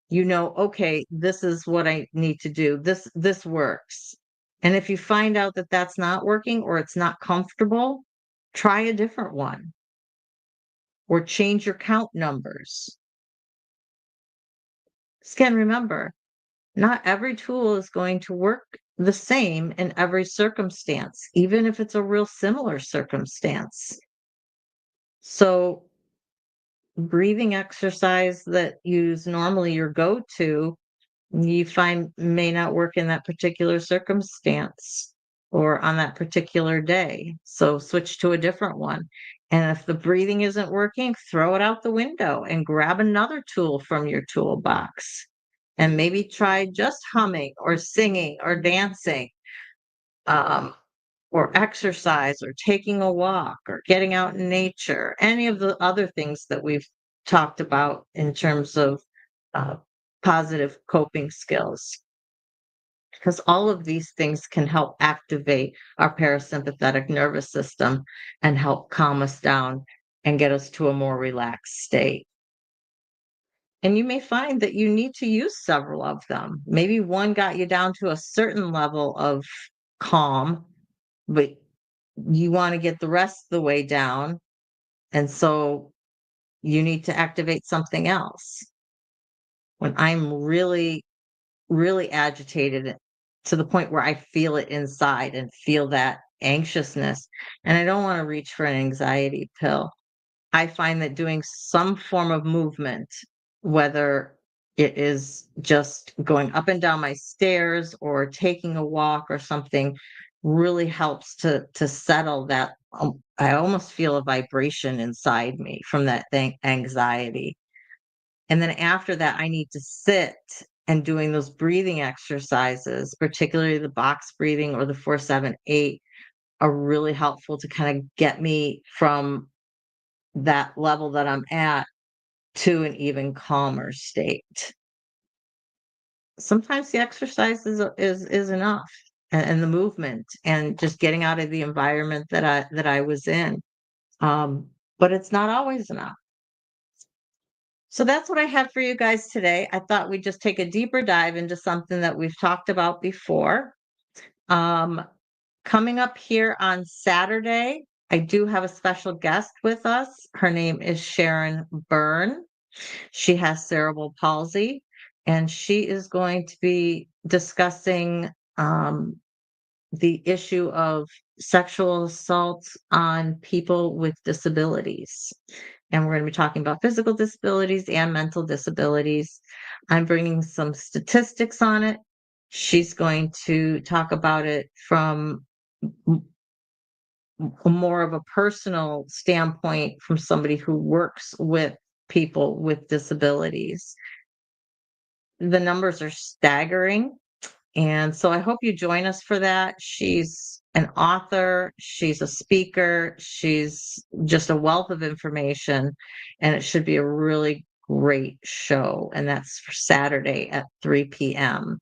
you know, okay, this is what I need to do. This works. And if you find out that that's not working or it's not comfortable, try a different one or change your count numbers. Again, remember, not every tool is going to work the same in every circumstance, even if it's a real similar circumstance. So breathing exercise that use normally your go-to, you find may not work in that particular circumstance or on that particular day. So switch to a different one. And if the breathing isn't working, throw it out the window and grab another tool from your toolbox. And maybe try just humming or singing or dancing, or exercise or taking a walk or getting out in nature, any of the other things that we've talked about in terms of positive coping skills. Because all of these things can help activate our parasympathetic nervous system and help calm us down and get us to a more relaxed state. And you may find that you need to use several of them. Maybe one got you down to a certain level of calm, but you want to get the rest of the way down. And so you need to activate something else. When I'm really, really agitated to the point where I feel it inside and feel that anxiousness, and I don't want to reach for an anxiety pill, I find that doing some form of movement, whether it is just going up and down my stairs or taking a walk or something, really helps to settle that. I almost feel a vibration inside me from that anxiety. And then after that, I need to sit, and doing those breathing exercises, particularly the box breathing or the 4-7-8, are really helpful to kind of get me from that level that I'm at to an even calmer state. Sometimes the exercise is enough, and the movement and just getting out of the environment that I was in. But it's not always enough. So that's what I have for you guys today. I thought we'd just take a deeper dive into something that we've talked about before. Coming up here on Saturday, I do have a special guest with us. Her name is Sharon Byrne. She has cerebral palsy, and she is going to be discussing the issue of sexual assault on people with disabilities. And we're going to be talking about physical disabilities and mental disabilities. I'm bringing some statistics on it. She's going to talk about it from more of a personal standpoint, from somebody who works with people with disabilities. The numbers are staggering. And so I hope you join us for that. She's an author, she's a speaker, she's just a wealth of information, and it should be a really great show. And that's for Saturday at 3 p.m.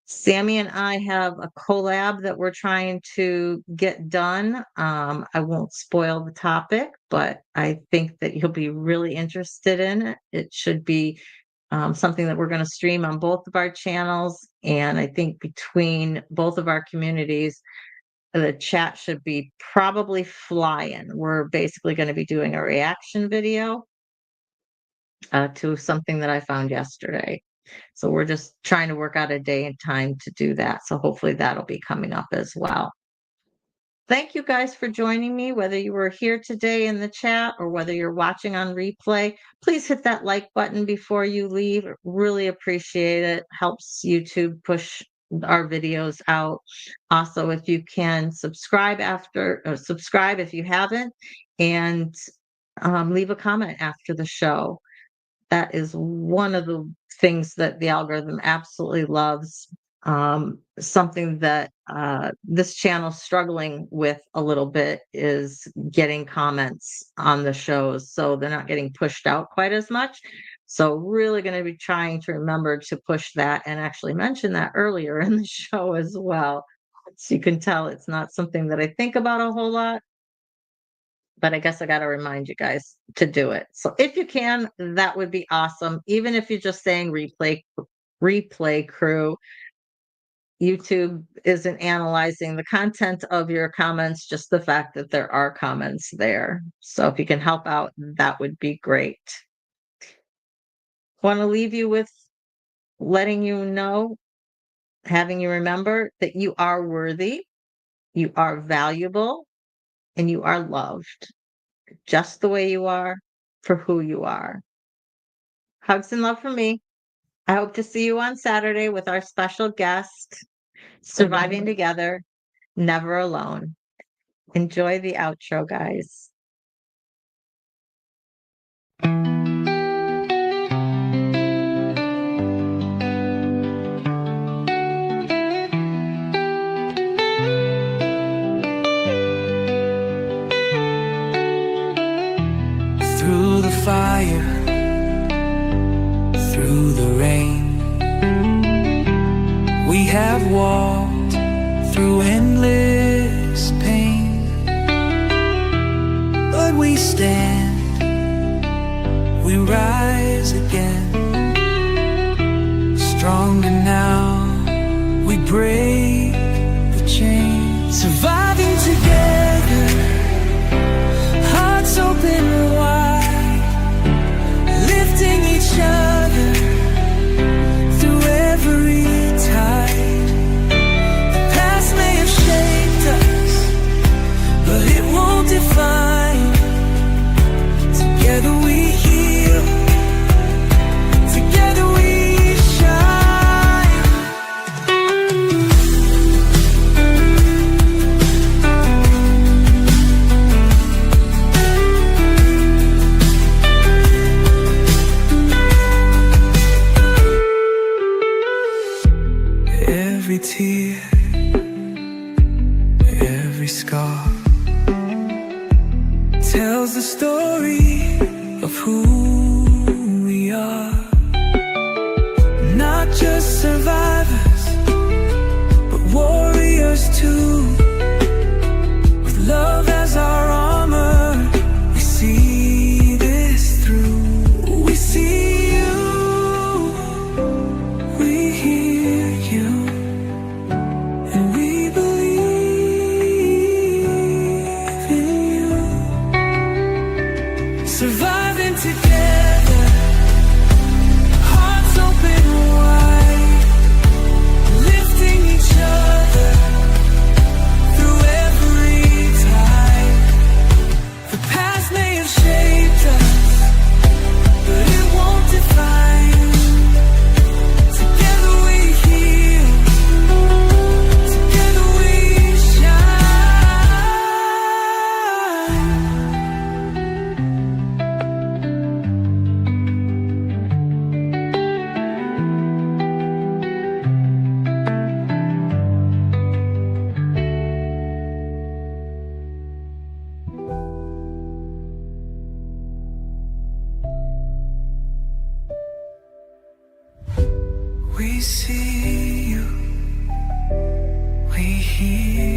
Sammy and I have a collab that we're trying to get done. I won't spoil the topic, but I think that you'll be really interested in it. It should be something that we're going to stream on both of our channels. And I think between both of our communities, the chat should be probably flying. We're basically going to be doing a reaction video to something that I found yesterday. So we're just trying to work out a day and time to do that. So hopefully that'll be coming up as well. Thank you guys for joining me, whether you were here today in the chat or whether you're watching on replay. Please hit that like button before you leave. Really appreciate it. Helps YouTube push our videos out. Also, if you can subscribe subscribe if you haven't, and leave a comment after the show. That is one of the things that the algorithm absolutely loves. Something that this channel's struggling with a little bit is getting comments on the shows, so they're not getting pushed out quite as much. So really going to be trying to remember to push that and actually mention that earlier in the show as well. So you can tell it's not something that I think about a whole lot, but I guess I got to remind you guys to do it. So if you can, that would be awesome. Even if you're just saying replay crew, YouTube isn't analyzing the content of your comments, just the fact that there are comments there. So if you can help out, that would be great. Want to leave you with letting you know, having you remember that you are worthy, you are valuable, and you are loved just the way you are, for who you are. Hugs and love from me. I hope to see you on Saturday with our special guest, Surviving Together, Never Alone. Enjoy the outro, guys. Through the fire, through the rain. We have walked through endless pain, but we stand, we rise again. Stronger now, we break the chains. Surviving together, hearts open wide, lifting each other through every tide. The past may have shaped us, but it won't define. Together we heal, together we shine. Every tear, every scar tells the story of who we are. Not just survivors, but warriors too. With love as our armor, we see this through. We see you, we hear you, and we believe in you. Surviving together, hearts open wide, lifting each other through every tide. The past may have shaped us, but it won't define. Together we heal, together we shine. We see you, we hear